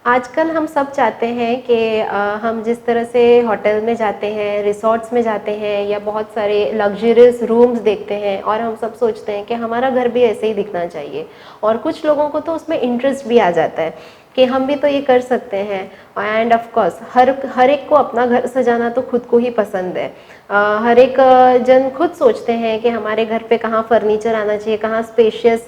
आजकल हम सब चाहते हैं कि हम जिस तरह से होटल में जाते हैं, रिसॉर्ट्स में जाते हैं या बहुत सारे लग्जरियस रूम्स देखते हैं और हम सब सोचते हैं कि हमारा घर भी ऐसे ही दिखना चाहिए। और कुछ लोगों को तो उसमें इंटरेस्ट भी आ जाता है कि हम भी तो ये कर सकते हैं। एंड ऑफ कोर्स हर एक को अपना घर सजाना तो खुद को ही पसंद है। हर एक जन खुद सोचते हैं कि हमारे घर पे कहाँ फर्नीचर आना चाहिए, कहाँ स्पेशियस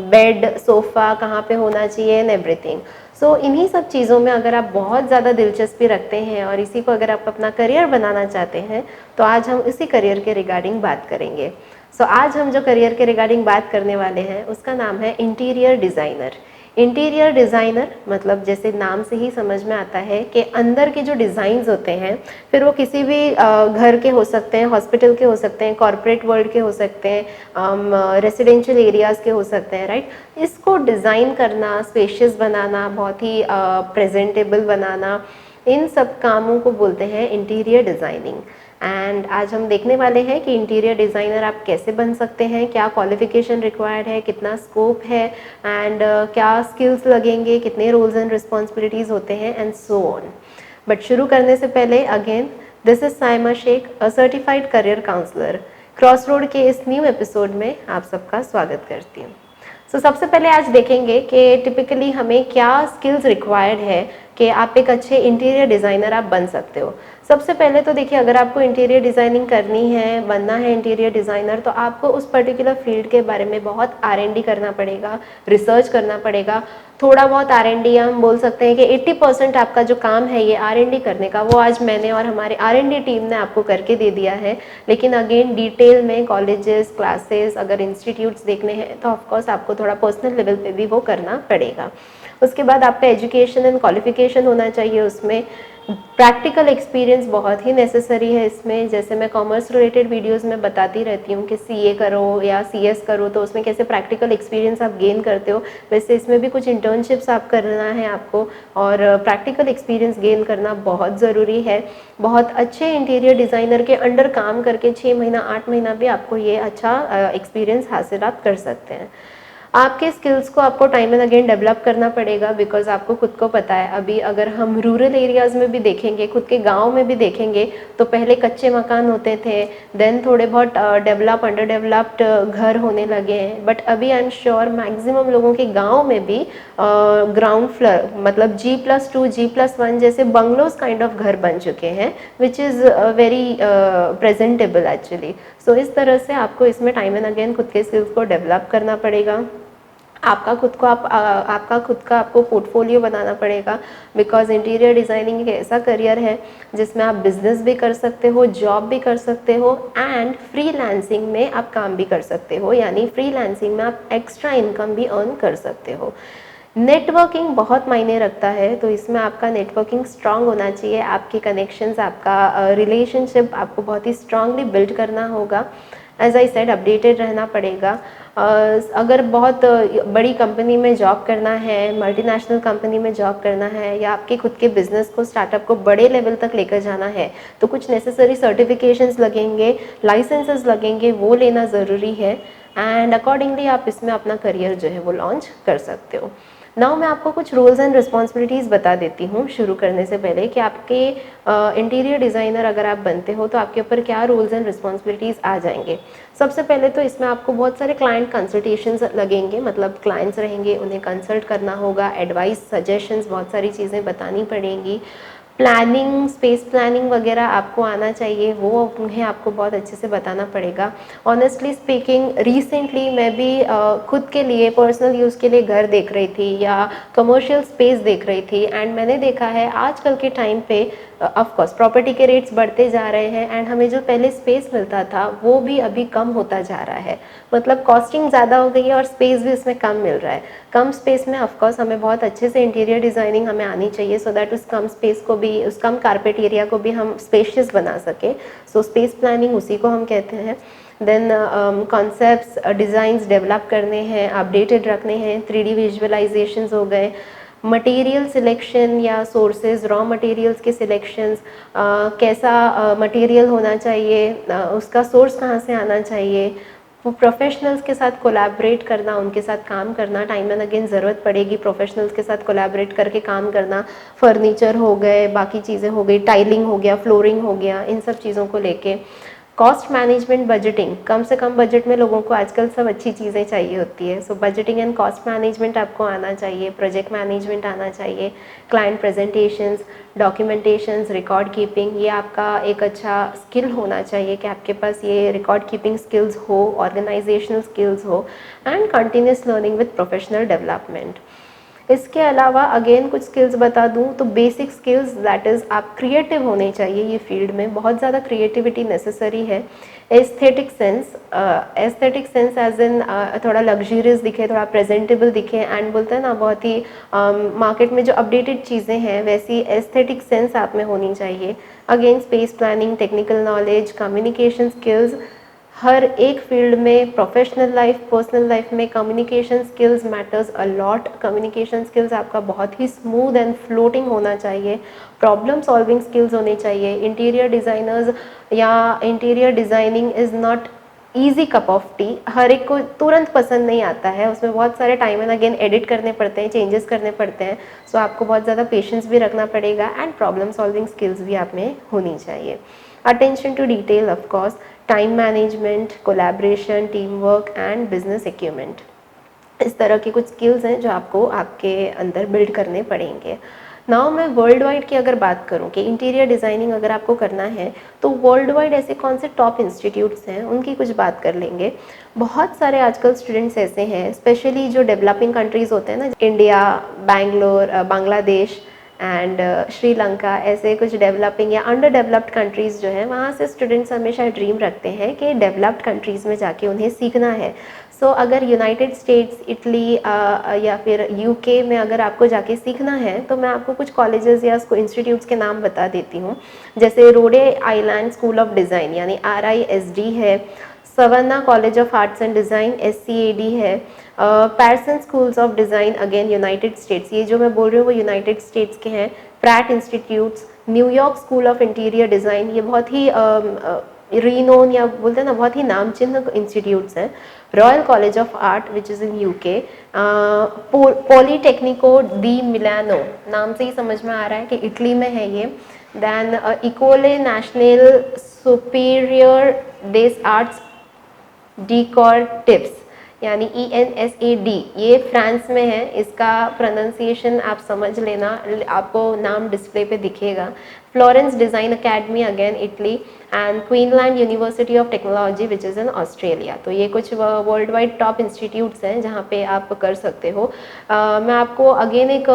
बेड सोफ़ा कहाँ पे होना चाहिए एंड एवरीथिंग। सो इन्हीं सब चीज़ों में अगर आप बहुत ज़्यादा दिलचस्पी रखते हैं और इसी को अगर आप अपना करियर बनाना चाहते हैं तो आज हम इसी करियर के रिगार्डिंग बात करेंगे। आज हम जो करियर के रिगार्डिंग बात करने वाले हैं उसका नाम है इंटीरियर डिज़ाइनर। इंटीरियर डिज़ाइनर मतलब जैसे नाम से ही समझ में आता है कि अंदर के जो डिज़ाइंस होते हैं, फिर वो किसी भी घर के हो सकते हैं, हॉस्पिटल के हो सकते हैं, कॉरपोरेट वर्ल्ड के हो सकते हैं, रेसिडेंशियल एरियाज़ के हो सकते हैं, राइट। इसको डिज़ाइन करना, स्पेशियस बनाना, बहुत ही प्रेजेंटेबल बनाना, इन सब कामों को बोलते हैं इंटीरियर डिज़ाइनिंग। एंड आज हम देखने वाले हैं कि इंटीरियर डिज़ाइनर आप कैसे बन सकते हैं, क्या क्वालिफिकेशन रिक्वायर्ड है, कितना स्कोप है एंड क्या स्किल्स लगेंगे, कितने रोल्स एंड रिस्पॉन्सिबिलिटीज़ होते हैं एंड सो ऑन। बट शुरू करने से पहले again, this is Saima Shaikh, a certified career counsellor. Crossroad के इस न्यू एपिसोड में आप सबका स्वागत करती हूँ। सबसे पहले आज देखेंगे कि टिपिकली हमें क्या स्किल्स रिक्वायर्ड है कि आप एक अच्छे इंटीरियर डिज़ाइनर आप बन सकते हो। सबसे पहले तो देखिए, अगर आपको इंटीरियर डिज़ाइनिंग करनी है, बनना है इंटीरियर डिज़ाइनर, तो आपको उस पर्टिकुलर फील्ड के बारे में बहुत R&D करना पड़ेगा, रिसर्च करना पड़ेगा। थोड़ा बहुत R&D, हम बोल सकते हैं कि 80% आपका जो काम है ये R&D करने का, वो आज मैंने और हमारे R&D टीम ने आपको करके दे दिया है। लेकिन अगेन डिटेल में कॉलेजेस, क्लासेस, अगर इंस्टीट्यूट्स देखने हैं तो ऑफकोर्स आपको थोड़ा पर्सनल लेवल पे भी वो करना पड़ेगा। उसके बाद आपका एजुकेशन एंड क्वालिफिकेशन होना चाहिए उसमें। प्रैक्टिकल एक्सपीरियंस बहुत ही नेसेसरी है इसमें। जैसे मैं कॉमर्स रिलेटेड वीडियोस में बताती रहती हूँ कि CA करो या CS करो तो उसमें कैसे प्रैक्टिकल एक्सपीरियंस आप गेन करते हो, वैसे इसमें भी कुछ इंटर्नशिप्स आप करना है आपको, और प्रैक्टिकल एक्सपीरियंस गेन करना बहुत ज़रूरी है। बहुत अच्छे इंटीरियर डिज़ाइनर के अंडर काम करके 6 महीना 8 महीना भी आपको ये अच्छा एक्सपीरियंस हासिल आप कर सकते हैं। आपके स्किल्स को आपको टाइम एंड अगेन डेवलप करना पड़ेगा, बिकॉज आपको खुद को पता है, अभी अगर हम रूरल एरियाज़ में भी देखेंगे, खुद के गांव में भी देखेंगे, तो पहले कच्चे मकान होते थे, देन थोड़े बहुत अंडर डेवलप्ड घर होने लगे हैं। बट अभी आई एम श्योर मैक्सिमम लोगों के गांव में भी ग्राउंड फ्लोर मतलब G+2 G+1 जैसे बंगलोज काइंड ऑफ घर बन चुके हैं, which is very presentable actually. इस तरह से आपको इसमें टाइम एंड अगेन खुद के स्किल्स को डेवलप करना पड़ेगा। आपका खुद का आपको पोर्टफोलियो बनाना पड़ेगा, बिकॉज इंटीरियर डिज़ाइनिंग एक ऐसा करियर है जिसमें आप बिजनेस भी कर सकते हो, जॉब भी कर सकते हो एंड फ्रीलांसिंग में आप काम भी कर सकते हो, यानी फ्रीलांसिंग में आप एक्स्ट्रा इनकम भी अर्न कर सकते हो। नेटवर्किंग बहुत मायने रखता है, तो इसमें आपका नेटवर्किंग स्ट्रांग होना चाहिए, आपके कनेक्शंस, आपका रिलेशनशिप आपको बहुत ही स्ट्रांगली बिल्ड करना होगा। एज आई सेड, अपडेटेड रहना पड़ेगा। अगर बहुत बड़ी कंपनी में जॉब करना है, मल्टीनेशनल कंपनी में जॉब करना है, या आपके खुद के बिजनेस को, स्टार्टअप को बड़े लेवल तक लेकर जाना है, तो कुछ नेसेसरी सर्टिफिकेशंस लगेंगे, लाइसेंसेस लगेंगे, वो लेना ज़रूरी है। एंड अकॉर्डिंगली आप इसमें अपना करियर जो है वो लॉन्च कर सकते हो। नाउ मैं आपको कुछ रोल्स एंड रिस्पॉन्सिबिलिटीज़ बता देती हूँ शुरू करने से पहले कि आपके इंटीरियर डिज़ाइनर अगर आप बनते हो तो आपके ऊपर क्या रोल्स एंड रिस्पॉन्सिबिलिटीज़ आ जाएंगे। सबसे पहले तो इसमें आपको बहुत सारे क्लाइंट कंसल्टेशंस लगेंगे, मतलब क्लाइंट्स रहेंगे, उन्हें कंसल्ट करना होगा, एडवाइस, सजेशंस, बहुत सारी चीज़ें बतानी पड़ेंगी। प्लानिंग, स्पेस प्लानिंग वगैरह आपको आना चाहिए, वो उन्हें आपको बहुत अच्छे से बताना पड़ेगा। ऑनेस्टली स्पीकिंग, रिसेंटली मैं भी खुद के लिए पर्सनल यूज़ के लिए घर देख रही थी या कमर्शियल स्पेस देख रही थी, एंड मैंने देखा है आजकल के टाइम पे ऑफ कोर्स प्रॉपर्टी के रेट्स बढ़ते जा रहे हैं, एंड हमें जो पहले स्पेस मिलता था वो भी अभी कम होता जा रहा है। मतलब कॉस्टिंग ज़्यादा हो गई है और स्पेस भी उसमें कम मिल रहा है। कम स्पेस में ऑफ कोर्स हमें बहुत अच्छे से इंटीरियर डिज़ाइनिंग हमें आनी चाहिए, सो दैट उस कम स्पेस को भी, उस कम कारपेट एरिया को भी हम स्पेशियस बना सकें। स्पेस प्लानिंग उसी को हम कहते हैं। देन कॉन्सेप्ट्स, डिज़ाइंस डेवलप करने हैं, अपडेटेड रखने हैं, 3D विजुअलाइजेशंस हो गए, मटेरियल सिलेक्शन या सोर्सेज, रॉ मटेरियल्स के सिलेक्शंस, कैसा मटेरियल होना चाहिए, उसका सोर्स कहाँ से आना चाहिए, वो प्रोफेशनल्स के साथ कोलैबोरेट करना, उनके साथ काम करना, टाइम एंड अगेन ज़रूरत पड़ेगी प्रोफेशनल्स के साथ कोलैबोरेट करके काम करना। फर्नीचर हो गए, बाकी चीज़ें हो गई, टाइलिंग हो गया, फ्लोरिंग हो गया, इन सब चीज़ों को लेके कॉस्ट मैनेजमेंट, बजटिंग, कम से कम बजट में लोगों को आजकल सब अच्छी चीज़ें चाहिए होती है। सो बजटिंग एंड कॉस्ट मैनेजमेंट आपको आना चाहिए, प्रोजेक्ट मैनेजमेंट आना चाहिए, client presentations, documentations, record keeping, ये आपका एक अच्छा स्किल होना चाहिए कि आपके पास ये रिकॉर्ड कीपिंग स्किल्स हो, ऑर्गेनाइजेशनल स्किल्स हो, and continuous learning with professional development. इसके अलावा अगेन कुछ स्किल्स बता दूं तो बेसिक स्किल्स, दैट इज़ आप क्रिएटिव होने चाहिए। ये फील्ड में बहुत ज़्यादा क्रिएटिविटी नेसेसरी है। Aesthetic sense, aesthetic sense as in थोड़ा लग्जरियस दिखे, थोड़ा प्रेजेंटेबल दिखे, एंड बोलते हैं ना बहुत ही मार्केट में जो अपडेटेड चीज़ें हैं वैसी एस्थेटिक सेंस आप में होनी चाहिए। Again space planning, technical knowledge, communication skills, हर एक फील्ड में, प्रोफेशनल लाइफ, पर्सनल लाइफ में communication skills matters a lot. Communication skills आपका बहुत ही स्मूथ एंड फ्लोटिंग होना चाहिए। प्रॉब्लम सॉल्विंग स्किल्स होने चाहिए। इंटीरियर डिज़ाइनर्स या interior designing is not easy cup of tea. हर एक को तुरंत पसंद नहीं आता है, उसमें बहुत सारे टाइम एंड अगेन एडिट करने पड़ते हैं, चेंजेस करने पड़ते हैं। सो आपको बहुत ज़्यादा पेशेंस भी रखना पड़ेगा, एंड प्रॉब्लम सॉल्विंग स्किल्स भी आप में होनी चाहिए। Attention to detail, of course, time management, collaboration, team work, and business acumen, इस तरह के कुछ स्किल्स हैं जो आपको आपके अंदर बिल्ड करने पड़ेंगे। नाउ मैं वर्ल्ड वाइड की अगर बात करूं कि इंटीरियर डिज़ाइनिंग अगर आपको करना है तो वर्ल्ड वाइड ऐसे कौन से टॉप इंस्टीट्यूट्स हैं उनकी कुछ बात कर लेंगे। बहुत सारे आजकल स्टूडेंट्स ऐसे हैं, स्पेशली जो डेवलपिंग कंट्रीज़ होते हैं ना, इंडिया, बैंगलोर, बांग्लादेश एंड श्रीलंका, ऐसे कुछ डेवलपिंग या अंडर डेवलप्ड कंट्रीज़ जो हैं, वहाँ से स्टूडेंट्स हमेशा ड्रीम रखते हैं कि डेवलप्ड कंट्रीज़ में जाके उन्हें सीखना है। सो अगर यूनाइटेड स्टेट्स, इटली या फिर यूके में अगर आपको जाके सीखना है तो मैं आपको कुछ कॉलेजेस या इंस्टीट्यूट्स के नाम बता देती हूँ। जैसे Rhode Island school of design यानी RISD है, Savannah college of arts and design SCAD है, Parsons schools of design again United States, ये जो मैं बोल रही हूँ वो यूनाइटेड स्टेट्स के हैं, Pratt institutes, New York school of interior design, ये बहुत ही रीनोन या बोलते हैं ना बहुत ही नामचिन्ह इंस्टीट्यूट्स हैं, royal college of art which is in UK, Politecnico di Milano, नाम से ही समझ में आ रहा है कि इटली में है ये, then Ecole Nationale Superieure des Arts Decoratifs यानी ENSAD, ये फ्रांस में है, इसका प्रोनाउंसिएशन आप समझ लेना, आपको नाम डिस्प्ले पे दिखेगा। Florence design academy again Italy, and Queensland university of technology which is in Australia. तो ये कुछ वर्ल्ड वाइड टॉप इंस्टीट्यूट्स हैं जहाँ पे आप कर सकते हो। मैं आपको अगेन एक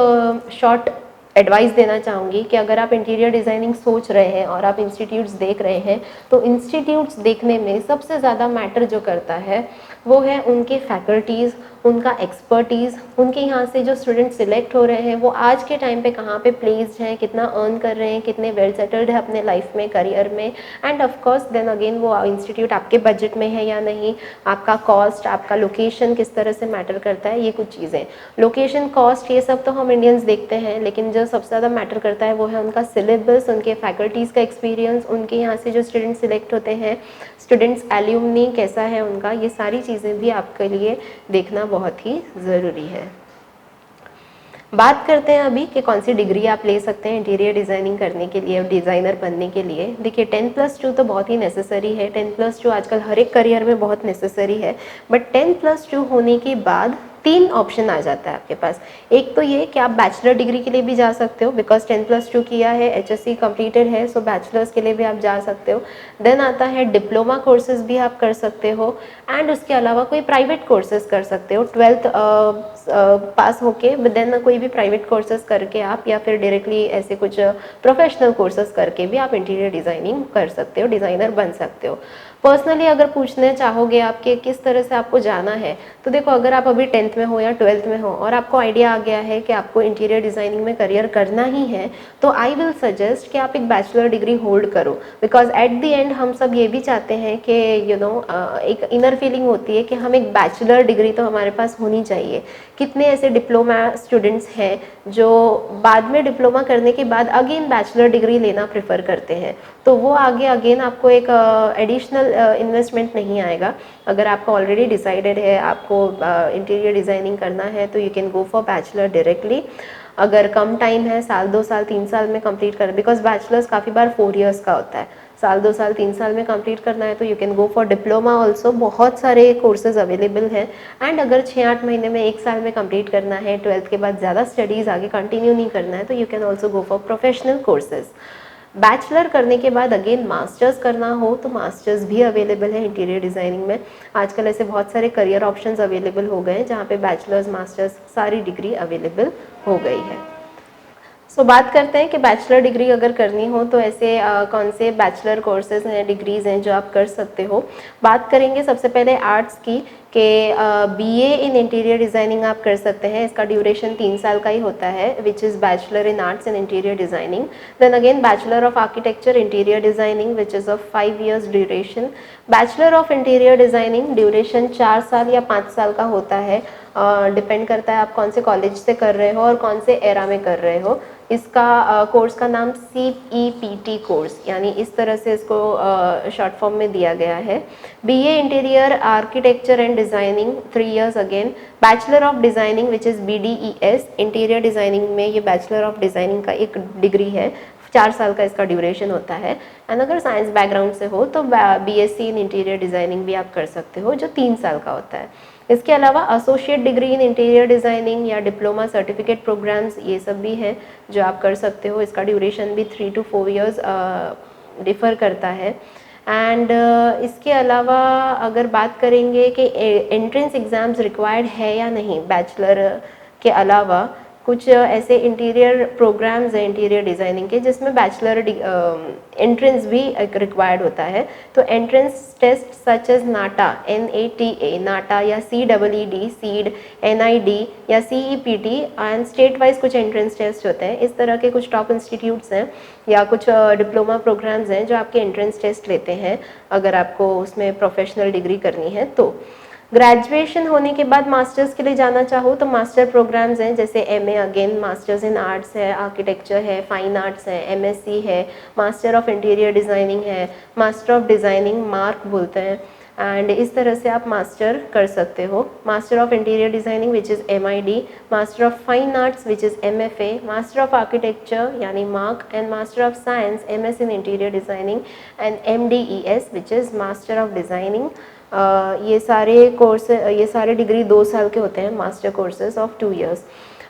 शॉर्ट एडवाइस देना चाहूँगी कि अगर आप इंटीरियर डिज़ाइनिंग सोच रहे हैं और आप इंस्टीट्यूट्स देख रहे हैं तो इंस्टीट्यूट्स देखने में सबसे ज़्यादा मैटर जो करता है वो है उनके फैकल्टीज़, उनका एक्सपर्टीज़, उनके यहाँ से जो स्टूडेंट सिलेक्ट हो रहे हैं वो आज के टाइम पे कहाँ पे प्लेस्ड हैं, कितना अर्न कर रहे हैं, कितने वेल सेटल्ड है अपने लाइफ में, करियर में, and of course then again वो इंस्टीट्यूट आपके बजट में है या नहीं, आपका कॉस्ट, आपका लोकेशन किस तरह से मैटर करता है, ये कुछ चीज़ें। लोकेशन, कॉस्ट, ये सब तो हम इंडियंस देखते हैं, लेकिन जो सबसे ज़्यादा मैटर करता है वो है उनका सिलेबस, उनके फैकल्टीज़ का एक्सपीरियंस, उनके यहाँ से जो स्टूडेंट सिलेक्ट होते हैं, स्टूडेंट्स एल्यूमनी कैसा है उनका, ये सारी चीज़ें भी आपके लिए देखना बहुत ही ज़रूरी है। बात करते हैं अभी कि कौन सी डिग्री आप ले सकते हैं इंटीरियर डिज़ाइनिंग करने के लिए और डिज़ाइनर बनने के लिए। देखिए 10+2 तो बहुत ही नेसेसरी है, 10+2 आजकल हर एक करियर में बहुत नेसेसरी है, बट 10+2 होने के बाद 3 ऑप्शन आ जाता है आपके पास। एक तो ये कि आप बैचलर डिग्री के लिए भी जा सकते हो, बिकॉज 10+2 किया है, HSC कंप्लीटेड है, सो बैचलर्स के लिए भी आप जा सकते हो। देन आता है डिप्लोमा कोर्सेज भी आप कर सकते हो, एंड उसके अलावा कोई प्राइवेट कोर्सेज कर सकते हो 12th पास होके, देन कोई भी प्राइवेट कोर्सेज करके आप, या फिर डायरेक्टली ऐसे कुछ प्रोफेशनल कोर्सेज करके भी आप इंटीरियर डिज़ाइनिंग कर सकते हो, डिज़ाइनर बन सकते हो। पर्सनली अगर पूछने चाहोगे आप कि किस तरह से आपको जाना है, तो देखो अगर आप अभी 10th में हो या 12th में हो और आपको आइडिया आ गया है कि आपको इंटीरियर डिज़ाइनिंग में करियर करना ही है, तो आई विल सजेस्ट कि आप एक बैचलर डिग्री होल्ड करो, बिकॉज एट द एंड हम सब ये भी चाहते हैं कि एक इनर फीलिंग होती है कि हम एक बैचलर डिग्री तो हमारे पास होनी चाहिए। कितने ऐसे डिप्लोमा स्टूडेंट्स हैं जो बाद में डिप्लोमा करने के बाद अगेन बैचलर डिग्री लेना प्रेफर करते हैं, तो वो आगे अगेन आपको एक एडिशनल इन्वेस्टमेंट नहीं आएगा। अगर आपका ऑलरेडी डिसाइडेड है आपको इंटीरियर डिज़ाइनिंग करना है तो you can go for bachelor directly. अगर कम टाइम है, साल 2 साल 3 साल में कंप्लीट कर, बिकॉज बैचलर्स काफ़ी बार 4 इयर्स का होता है, साल 2 साल 3 साल में कंप्लीट करना है तो you can go for diploma also, बहुत सारे कोर्सेज अवेलेबल हैं। एंड अगर 6-8 महीने में 1 साल में कंप्लीट करना है, 12th के बाद ज़्यादा स्टडीज़ आगे कंटिन्यू नहीं करना है तो you can also go for professional courses. Bachelor करने के बाद अगेन मास्टर्स करना हो तो मास्टर्स भी अवेलेबल है इंटीरियर डिज़ाइनिंग में। आजकल ऐसे बहुत सारे करियर ऑप्शंस अवेलेबल हो गए हैं जहाँ पे बैचलर्स मास्टर्स सारी डिग्री अवेलेबल हो गई है। सो बात करते हैं कि बैचलर डिग्री अगर करनी हो तो ऐसे कौन से बैचलर कोर्सेज हैं, डिग्रीज़ हैं जो आप कर सकते हो। बात करेंगे सबसे पहले आर्ट्स की कि BA इन इंटीरियर डिज़ाइनिंग आप कर सकते हैं। इसका ड्यूरेशन 3 साल का ही होता है, which is bachelor in arts and interior designing. Then again bachelor of architecture interior designing which is of 5 years duration. Bachelor of interior designing duration 4 साल या 5 साल का होता है, डिपेंड करता है आप कौन से कॉलेज से कर रहे हो और कौन से एरा में कर रहे हो। इसका कोर्स का नाम CEPT कोर्स, यानी इस तरह से इसको शॉर्ट फॉर्म में दिया गया है। BA interior architecture and designing 3 years again. Bachelor of designing which is BDES interior designing में, ये बैचलर ऑफ डिज़ाइनिंग का एक डिग्री है, 4 साल का इसका ड्यूरेशन होता है। एंड अगर साइंस बैकग्राउंड से हो तो BSc इन इंटीरियर डिज़ाइनिंग भी आप कर सकते हो जो 3 साल का होता है। इसके अलावा associate degree in interior designing या डिप्लोमा सर्टिफिकेट प्रोग्राम्स, ये सब भी हैं जो आप कर सकते हो। इसका ड्यूरेशन भी 3 to 4 years डिफ़र करता है। एंड इसके अलावा अगर बात करेंगे कि एंट्रेंस एग्ज़ाम्स रिक्वायर्ड है या नहीं, बैचलर के अलावा कुछ ऐसे इंटीरियर प्रोग्राम्स हैं इंटीरियर डिज़ाइनिंग के जिसमें बैचलर एंट्रेंस भी रिक्वायर्ड होता है। तो एंट्रेंस टेस्ट सच एज नाटा NATA नाटा या CEED सीड NID या CEPT एंड स्टेट वाइज कुछ एंट्रेंस टेस्ट होते हैं। इस तरह के कुछ टॉप इंस्टीट्यूट्स हैं या कुछ डिप्लोमा प्रोग्राम्स हैं जो आपके एंट्रेंस टेस्ट लेते हैं अगर आपको उसमें प्रोफेशनल डिग्री करनी है तो। ग्रेजुएशन होने के बाद मास्टर्स के लिए जाना चाहो तो मास्टर प्रोग्राम्स हैं जैसे MA again masters in arts है, आर्किटेक्चर है, फाइन आर्ट्स है, MSc है, मास्टर ऑफ इंटीरियर डिज़ाइनिंग है, मास्टर ऑफ डिज़ाइनिंग मार्क बोलते हैं। एंड इस तरह से आप मास्टर कर सकते हो। Master of interior designing which is MID, master of fine arts which is MFA, master of architecture यानी march and master of science MS in interior designing and MDES which is master of designing. ये सारे degree 2 साल के होते हैं, master courses of 2 years।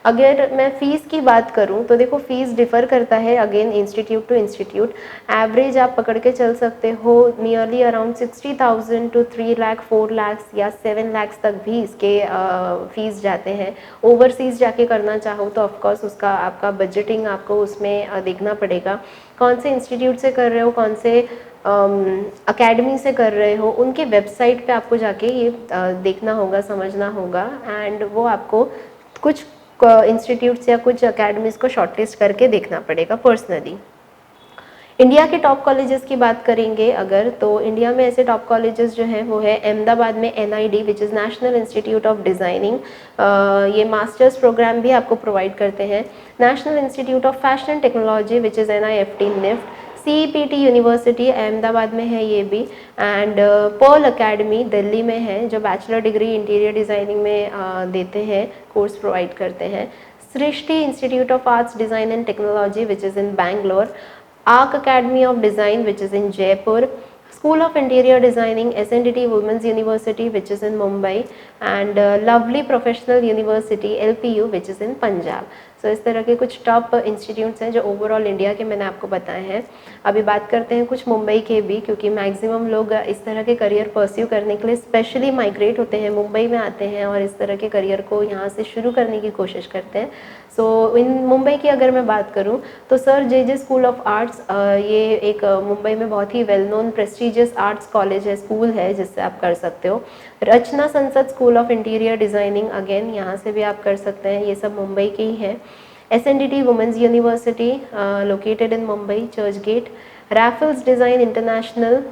अगर मैं fees की बात करूं तो देखो फ़ीस डिफ़र करता है again institute to institute. Average आप पकड़ के चल सकते हो nearly around 60,000 to 3 lakh 4 lakh या 7 लाख तक भी इसके फ़ीस जाते हैं। ओवरसीज़ जाके करना चाहो तो ऑफकोर्स उसका आपका बजटिंग आपको उसमें देखना पड़ेगा, कौन से इंस्टीट्यूट से कर रहे हो, कौन से अकेडमी से कर रहे हो, उनके वेबसाइट पे आपको जाके ये देखना होगा, समझना होगा। एंड वो आपको कुछ इंस्टीट्यूट्स या कुछ अकेडमीज़ को शॉर्टलिस्ट करके देखना पड़ेगा पर्सनली। इंडिया के टॉप कॉलेजेस की बात करेंगे अगर, तो इंडिया में ऐसे टॉप कॉलेजेस जो हैं वो है अहमदाबाद में NID which is national institute of designing, ये मास्टर्स प्रोग्राम भी आपको प्रोवाइड करते हैं। National institute of fashion technology which is NIFT NIFT, CEPT university Ahmedabad में है ये भी, एंड पर्ल अकेडमी दिल्ली में है जो बैचलर डिग्री इंटीरियर डिज़ाइनिंग में देते हैं, कोर्स प्रोवाइड करते हैं। Srishti institute of arts design and technology which is in Bangalore, arch academy of design which is in Jaipur, School of Interior Designing SNDT Women's University which is in Mumbai, and Lovely Professional University LPU which is in Punjab। सो इस तरह के कुछ top institutes हैं जो overall India के मैंने आपको बताए हैं। अभी बात करते हैं कुछ मुंबई के भी, क्योंकि मैक्सिमम लोग इस तरह के करियर परस्यू करने के लिए स्पेशली माइग्रेट होते हैं, मुंबई में आते हैं और इस तरह के करियर को यहाँ से शुरू करने की कोशिश करते हैं। सो इन मुंबई की अगर मैं बात करूँ तो sir JJ school of arts, ये एक मुंबई में बहुत ही well known prestigious arts college है, स्कूल है जिससे आप कर सकते हो। Rachana Sansad school of interior designing again यहाँ से भी आप कर सकते हैं, ये सब मुंबई के ही हैं। SNDT women's university located in Mumbai Churchgate. Raffles design international,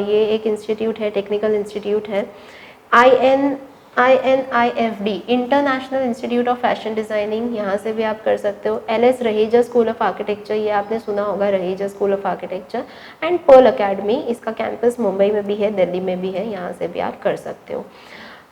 ये एक इंस्टीट्यूट है, टेक्निकल इंस्टीट्यूट है। INIFD international institute of fashion designing, यहाँ से भी आप कर सकते हो। LS Raheja school of architecture, ये आपने सुना होगा, Raheja school of architecture. And Pearl academy, इसका कैंपस मुंबई में भी है, दिल्ली में भी है, यहाँ से भी आप कर सकते हो।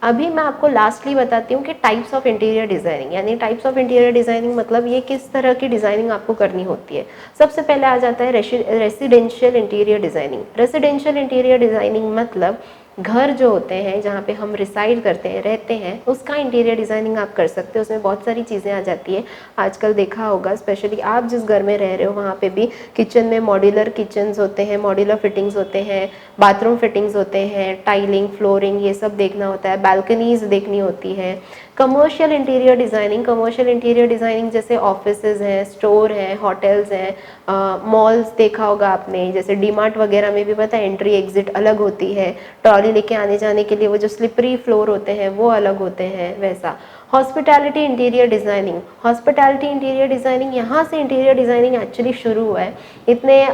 अभी मैं आपको लास्टली बताती हूँ कि टाइप्स ऑफ इंटीरियर डिज़ाइनिंग, यानी टाइप्स ऑफ इंटीरियर डिज़ाइनिंग मतलब ये किस तरह की डिज़ाइनिंग आपको करनी होती है। सबसे पहले आ जाता है residential interior designing. Residential interior designing मतलब घर जो होते हैं, जहाँ पे हम रिसाइड करते हैं, रहते हैं, उसका इंटीरियर डिज़ाइनिंग आप कर सकते हो। उसमें बहुत सारी चीज़ें आ जाती है। आजकल देखा होगा, स्पेशली आप जिस घर में रह रहे हो वहाँ पे भी किचन में मॉड्यूलर किचन्स होते हैं, मॉड्यूलर फिटिंग्स होते हैं, बाथरूम फिटिंग्स होते हैं, टाइलिंग, फ्लोरिंग, ये सब देखना होता है, बालकनीज देखनी होती है। Commercial interior designing, commercial interior designing जैसे ऑफिसेज हैं, स्टोर हैं, होटल्स हैं, मॉल्स देखा होगा आपने, जैसे डीमार्ट वगैरह में भी पता है एंट्री एग्जिट अलग होती है, ट्रॉली लेके आने जाने के लिए वो जो स्लिपरी फ्लोर होते हैं वो अलग होते हैं, वैसा। Hospitality interior designing, hospitality interior designing, यहाँ से इंटीरियर डिज़ाइनिंग एक्चुअली शुरू हुआ है। इतने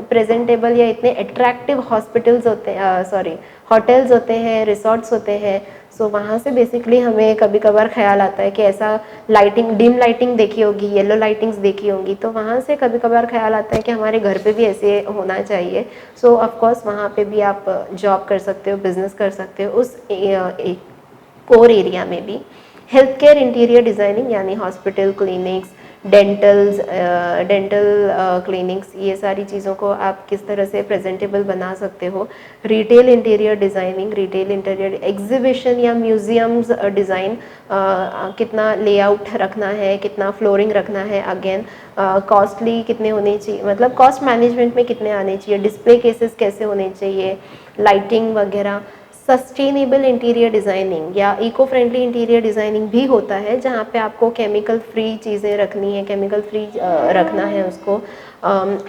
प्रेजेंटेबल या इतने अट्रैक्टिव हॉस्पिटल्स होते हैं, सॉरी होटल्स होते हैं, रिसोर्ट्स होते हैं। सो वहाँ से बेसिकली हमें कभी कभार ख्याल आता है कि ऐसा लाइटिंग, डिम लाइटिंग देखी होगी, येलो लाइटिंग्स देखी होंगी, तो वहाँ से कभी कभार ख्याल आता है कि हमारे घर पे भी ऐसे होना चाहिए। सो ऑफ कोर्स वहाँ पे भी आप जॉब कर सकते हो, बिजनेस कर सकते हो उस कोर एरिया में भी। हेल्थ केयर इंटीरियर डिज़ाइनिंग यानी हॉस्पिटल, क्लिनिक्स, डेंटल क्लिनिक्स, ये सारी चीज़ों को आप किस तरह से प्रेजेंटेबल बना सकते हो। Retail interior designing, retail interior exhibition या म्यूजियम्स डिज़ाइन, कितना लेआउट रखना है, कितना फ्लोरिंग रखना है, अगेन कॉस्टली कितने होने चाहिए, मतलब कॉस्ट मैनेजमेंट में कितने आने चाहिए, डिस्प्ले केसेस कैसे होने चाहिए, लाइटिंग वगैरह। सस्टेनेबल इंटीरियर डिज़ाइनिंग या इको फ्रेंडली इंटीरियर डिज़ाइनिंग भी होता है, जहाँ पे आपको केमिकल फ्री चीज़ें रखनी है, केमिकल फ्री रखना है उसको,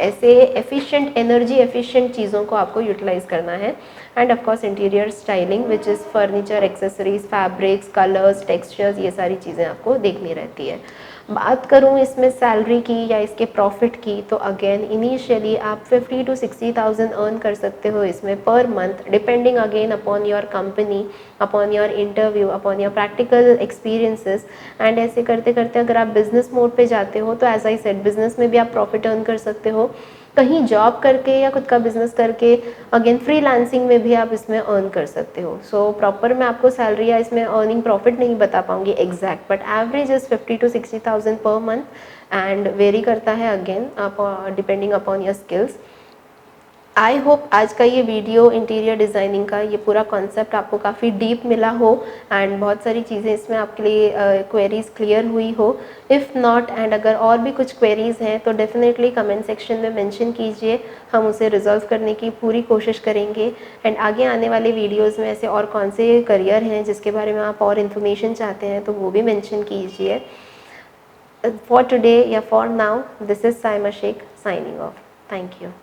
ऐसे एफिशिएंट, एनर्जी एफिशिएंट चीज़ों को आपको यूटिलाइज करना है। And of course interior styling which is furniture, accessories, fabrics, colours, textures, ये सारी चीज़ें आपको देखनी रहती है। बात करूँ इसमें सैलरी की या इसके प्रॉफिट की, तो अगेन इनिशियली आप 50 to 60,000 अर्न कर सकते हो इसमें per month, depending again upon your company, upon your interview, upon your practical experiences. And ऐसे करते करते अगर आप बिजनेस मोड पे जाते हो तो एज आई सेड, बिजनेस में भी आप प्रॉफिट अर्न कर सकते हो, कहीं जॉब करके या खुद का बिजनेस करके, अगेन फ्रीलांसिंग में भी आप इसमें अर्न कर सकते हो। सो प्रॉपर मैं आपको सैलरी या इसमें अर्निंग प्रॉफिट नहीं बता पाऊंगी exact, but average is 50 to 60,000 per month and very करता है again depending upon your skills. I hope आज का ये वीडियो इंटीरियर डिज़ाइनिंग का ये पूरा कॉन्सेप्ट आपको काफ़ी डीप मिला हो एंड बहुत सारी चीज़ें इसमें आपके लिए क्वेरीज क्लियर हुई हो। इफ़ नॉट, एंड अगर और भी कुछ क्वेरीज हैं तो डेफिनेटली कमेंट सेक्शन में मेंशन कीजिए, हम उसे रिजॉल्व करने की पूरी कोशिश करेंगे। एंड आगे आने वाले वीडियोज़ में ऐसे और कौन से करियर हैं जिसके बारे में आप और इन्फॉर्मेशन चाहते हैं तो वो भी मेंशन कीजिए। फॉर टुडे या for now, this is Saima Shaikh signing off. Thank you.